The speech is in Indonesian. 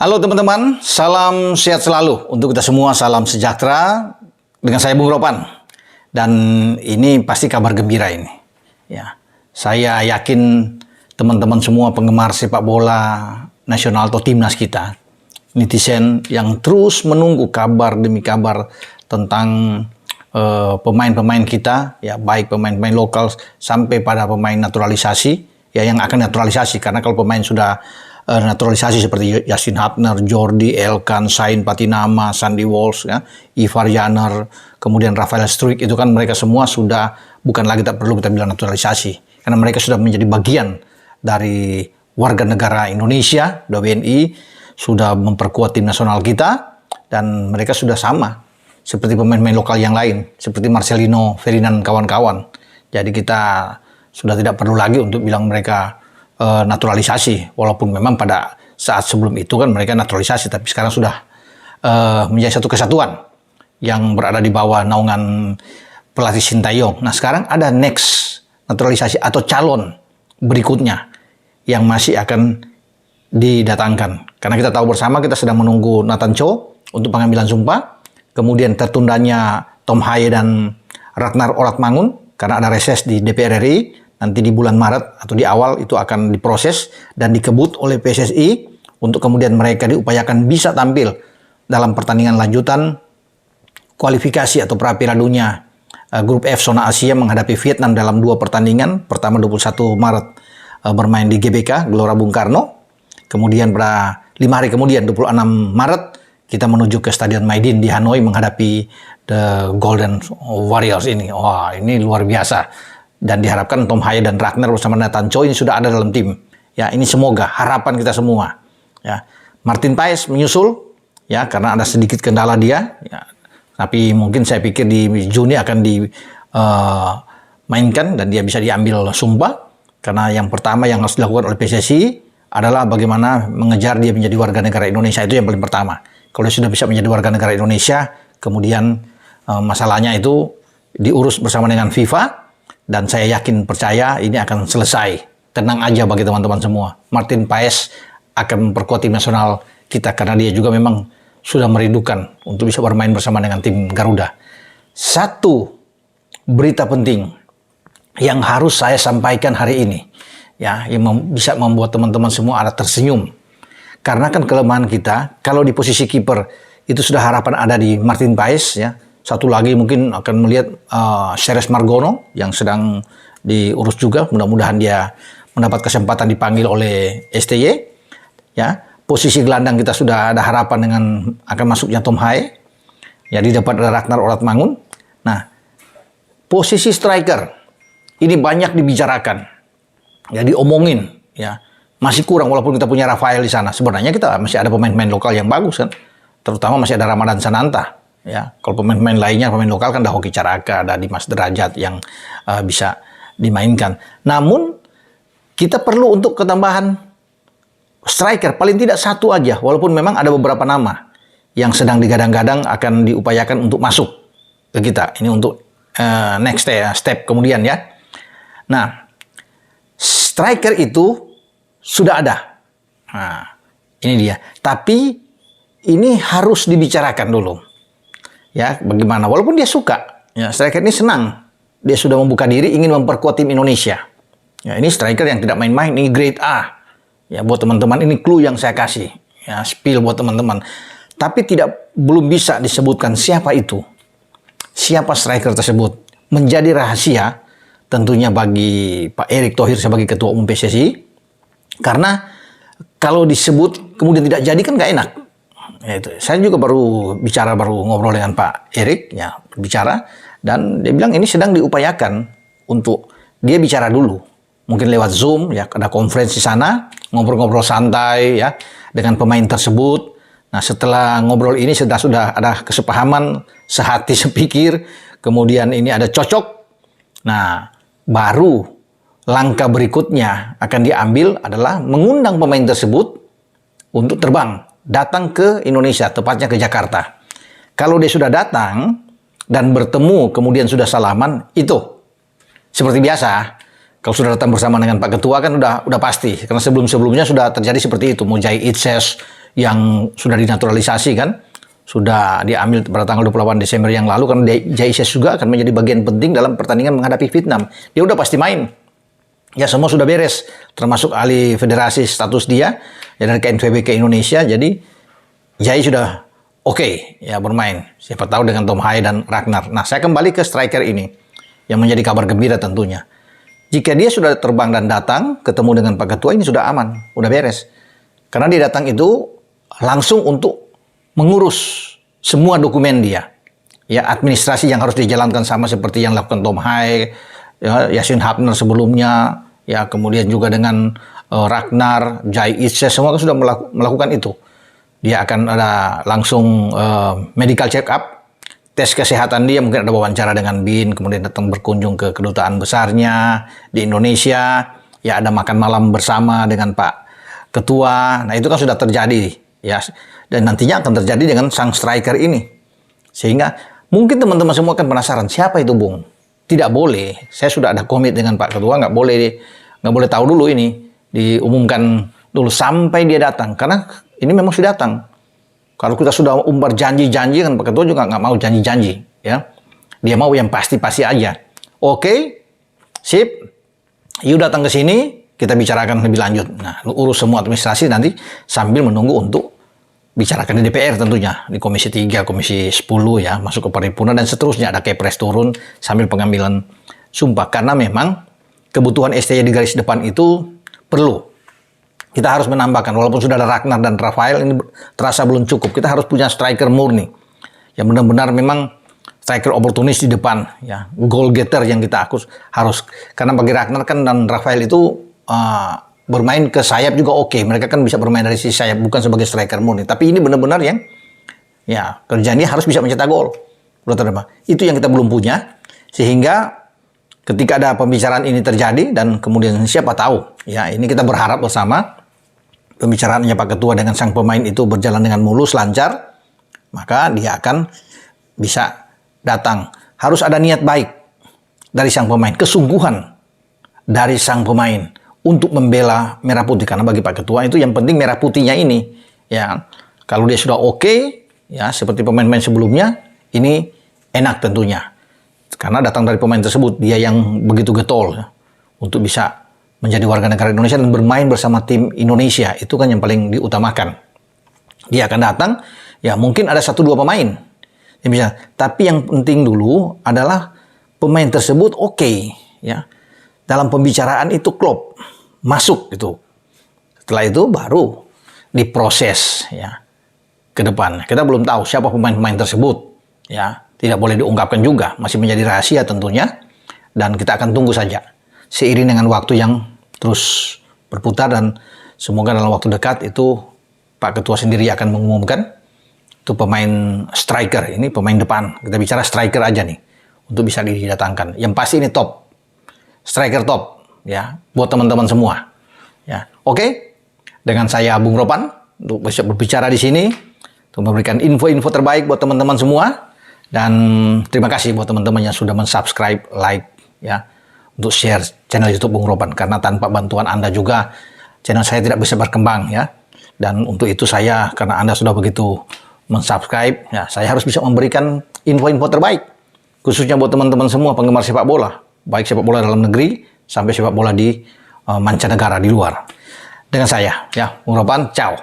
Halo teman-teman, salam sehat selalu untuk kita semua, salam sejahtera. Dengan saya Bung Ropan. Dan ini pasti kabar gembira ini. Ya, saya yakin teman-teman semua penggemar sepak bola nasional atau timnas kita, netizen yang terus menunggu kabar demi kabar tentang pemain-pemain kita, ya baik pemain-pemain lokal sampai pada pemain naturalisasi, ya yang akan naturalisasi, karena kalau pemain sudah naturalisasi seperti Yasin Hapner, Jordi, Elkan, Sain Patinama, Sandy Walsh, ya, Ivar Janer, kemudian Rafael Struijk, itu kan mereka semua sudah bukan lagi, tak perlu kita bilang naturalisasi, karena mereka sudah menjadi bagian dari warga negara Indonesia, WNI, sudah memperkuat tim nasional kita, dan mereka sudah sama seperti pemain-pemain lokal yang lain, seperti Marcelino, Ferdinand, kawan-kawan. Jadi kita sudah tidak perlu lagi untuk bilang mereka naturalisasi, walaupun memang pada saat sebelum itu kan mereka naturalisasi, tapi sekarang sudah menjadi satu kesatuan yang berada di bawah naungan pelatih Sintayong. Nah sekarang ada next naturalisasi atau calon berikutnya yang masih akan didatangkan, karena kita tahu bersama kita sedang menunggu Nathan Cho untuk pengambilan sumpah, kemudian tertundanya Tom Haye dan Ragnar Oratmangun karena ada reses di DPR RI. Nanti di bulan Maret atau di awal itu akan diproses dan dikebut oleh PSSI untuk kemudian mereka diupayakan bisa tampil dalam pertandingan lanjutan kualifikasi atau pra-Piala Dunia Grup F zona Asia menghadapi Vietnam dalam 2 pertandingan. Pertama 21 Maret bermain di GBK Gelora Bung Karno. Kemudian pada 5 hari kemudian 26 Maret kita menuju ke Stadion Maidin di Hanoi menghadapi The Golden Warriors ini. Wah, ini luar biasa. Dan diharapkan Tom Haye dan Ragnar bersama Nathan Cho ini sudah ada dalam tim. Ya, ini semoga harapan kita semua. Ya, Martin Paes menyusul, ya karena ada sedikit kendala dia. Ya, tapi mungkin saya pikir di Juni akan dimainkan dan dia bisa diambil sumpah. Karena yang pertama yang harus dilakukan oleh PSSI adalah bagaimana mengejar dia menjadi warga negara Indonesia, itu yang paling pertama. Kalau dia sudah bisa menjadi warga negara Indonesia, kemudian masalahnya itu diurus bersama dengan FIFA. Dan saya yakin percaya ini akan selesai. Tenang aja bagi teman-teman semua. Martin Paes akan memperkuat tim nasional kita karena dia juga memang sudah merindukan untuk bisa bermain bersama dengan tim Garuda. Satu berita penting yang harus saya sampaikan hari ini, ya, yang bisa membuat teman-teman semua ada tersenyum. Karena kan kelemahan kita, kalau di posisi kiper itu sudah harapan ada di Martin Paes, ya. Satu lagi mungkin akan melihat Ceres Margono yang sedang diurus juga. Mudah-mudahan dia mendapat kesempatan dipanggil oleh STY. Ya, posisi gelandang kita sudah ada harapan dengan akan masuknya Tom Haye. Ya, di depan ada Ragnar Oratmangun. Nah, posisi striker ini banyak dibicarakan, ya diomongin. Ya, masih kurang walaupun kita punya Rafael di sana. Sebenarnya kita masih ada pemain-pemain lokal yang bagus kan. Terutama masih ada Ramadan Sananta. Ya, kalau pemain-pemain lainnya, pemain lokal kan ada Hoki Caraka, ada Dimas Derajat yang bisa dimainkan. Namun kita perlu untuk ketambahan striker, paling tidak satu aja, walaupun memang ada beberapa nama yang sedang digadang-gadang akan diupayakan untuk masuk ke kita. Ini untuk next step kemudian ya. Nah, striker itu sudah ada. Nah, ini dia. Tapi ini harus dibicarakan dulu. Ya, bagaimana? Walaupun dia suka, ya, striker ini senang. Dia sudah membuka diri, ingin memperkuat tim Indonesia. Ya, ini striker yang tidak main-main, ini grade A. Ya, buat teman-teman, ini clue yang saya kasih. Ya, spill buat teman-teman. Tapi belum bisa disebutkan siapa itu. Siapa striker tersebut. Menjadi rahasia tentunya bagi Pak Erick Thohir sebagai Ketua Umum PSSI. Karena kalau disebut kemudian tidak jadi kan nggak enak. Ya itu. Saya juga baru ngobrol dengan Pak Erick, ya bicara, dan dia bilang ini sedang diupayakan untuk dia bicara dulu, mungkin lewat Zoom, ya ada konferensi sana, ngobrol-ngobrol santai ya dengan pemain tersebut. Nah setelah ngobrol ini sudah ada kesepahaman, sehati sepikir, kemudian ini ada cocok. Nah baru langkah berikutnya akan diambil adalah mengundang pemain tersebut untuk terbang. Datang ke Indonesia, tepatnya ke Jakarta. Kalau dia sudah datang dan bertemu, kemudian sudah salaman, itu seperti biasa. Kalau sudah datang bersama dengan Pak Ketua kan udah pasti. Karena sebelum-sebelumnya sudah terjadi seperti itu. Mujai Itses, yang sudah dinaturalisasi kan, sudah diambil pada tanggal 28 Desember yang lalu, karena Jay Ises juga akan menjadi bagian penting dalam pertandingan menghadapi Vietnam. Dia udah pasti main. Ya semua sudah beres, termasuk ahli federasi status dia, ya dari KNVB ke Indonesia, jadi Jay sudah oke, ya bermain. Siapa tahu dengan Tom Hai dan Ragnar. Nah, saya kembali ke striker ini, yang menjadi kabar gembira tentunya. Jika dia sudah terbang dan datang, ketemu dengan Pak Ketua, ini sudah aman, udah beres. Karena dia datang itu langsung untuk mengurus semua dokumen dia. Ya, administrasi yang harus dijalankan sama seperti yang lakukan Tom Hai, ya, Yasin Hapner sebelumnya, ya kemudian juga dengan Ragnar, Jay Ises, semua sudah melakukan itu. Dia akan ada langsung medical check up, tes kesehatan dia, mungkin ada wawancara dengan BIN, kemudian datang berkunjung ke kedutaan besarnya di Indonesia, ya ada makan malam bersama dengan Pak Ketua. Nah itu kan sudah terjadi, ya, dan nantinya akan terjadi dengan sang striker ini. Sehingga mungkin teman-teman semua akan penasaran, siapa itu Bung? Tidak boleh, saya sudah ada komit dengan Pak Ketua, nggak boleh tahu dulu ini, diumumkan dulu sampai dia datang, karena ini memang sudah datang. Kalau kita sudah umbar janji-janji, kan Pak Ketua juga nggak mau janji-janji, ya. Dia mau yang pasti-pasti aja. Oke, sip. You datang ke sini, kita bicarakan lebih lanjut. Nah, lu urus semua administrasi nanti sambil menunggu untuk bicarakan di DPR tentunya, di Komisi 3, Komisi 10 ya, masuk ke paripurna dan seterusnya. Ada Kepres turun sambil pengambilan sumpah. Karena memang kebutuhan STY di garis depan itu perlu. Kita harus menambahkan, walaupun sudah ada Ragnar dan Rafael, ini terasa belum cukup. Kita harus punya striker murni, yang benar-benar memang striker oportunis di depan, ya, goal getter yang kita harus. Karena bagi Ragnar kan dan Rafael itu bermain ke sayap juga oke. Mereka kan bisa bermain dari sisi sayap, bukan sebagai striker murni. Tapi ini benar-benar yang, ya, kerjanya harus bisa mencetak gol. Itu yang kita belum punya, sehingga ketika ada pembicaraan ini terjadi dan kemudian siapa tahu, ya, ini kita berharap bersama pembicaraannya Pak Ketua dengan sang pemain itu berjalan dengan mulus, lancar, maka dia akan bisa datang. Harus ada niat baik dari sang pemain, kesungguhan dari sang pemain untuk membela merah putih. Karena bagi Pak Ketua itu yang penting merah putihnya ini. Ya, kalau dia sudah oke, ya seperti pemain-pemain sebelumnya, ini enak tentunya. Karena datang dari pemain tersebut, dia yang begitu getol ya, untuk bisa menjadi warga negara Indonesia dan bermain bersama tim Indonesia. Itu kan yang paling diutamakan. Dia akan datang, ya mungkin ada 1-2 pemain yang bisa. Tapi yang penting dulu adalah pemain tersebut oke, ya. Dalam pembicaraan itu klop, masuk itu. Setelah itu baru diproses, ya, ke depan. Kita belum tahu siapa pemain-pemain tersebut, ya. Tidak boleh diungkapkan juga, masih menjadi rahasia tentunya. Dan kita akan tunggu saja, seiring dengan waktu yang terus berputar, dan semoga dalam waktu dekat itu Pak Ketua sendiri akan mengumumkan itu pemain striker, ini pemain depan. Kita bicara striker aja nih, untuk bisa didatangkan. Yang pasti ini top, striker top, ya, buat teman-teman semua. Ya, oke. Dengan saya Bung Ropan untuk bisa berbicara di sini, untuk memberikan info-info terbaik buat teman-teman semua. Dan terima kasih buat teman-teman yang sudah mensubscribe, like, ya, untuk share channel YouTube Bung Ropan. Karena tanpa bantuan Anda juga channel saya tidak bisa berkembang, ya. Dan untuk itu saya, karena Anda sudah begitu mensubscribe, ya, saya harus bisa memberikan info-info terbaik, khususnya buat teman-teman semua penggemar sepak bola, baik sepak bola dalam negeri sampai sepak bola di mancanegara di luar. Dengan saya, ya, Bung Ropan, ciao.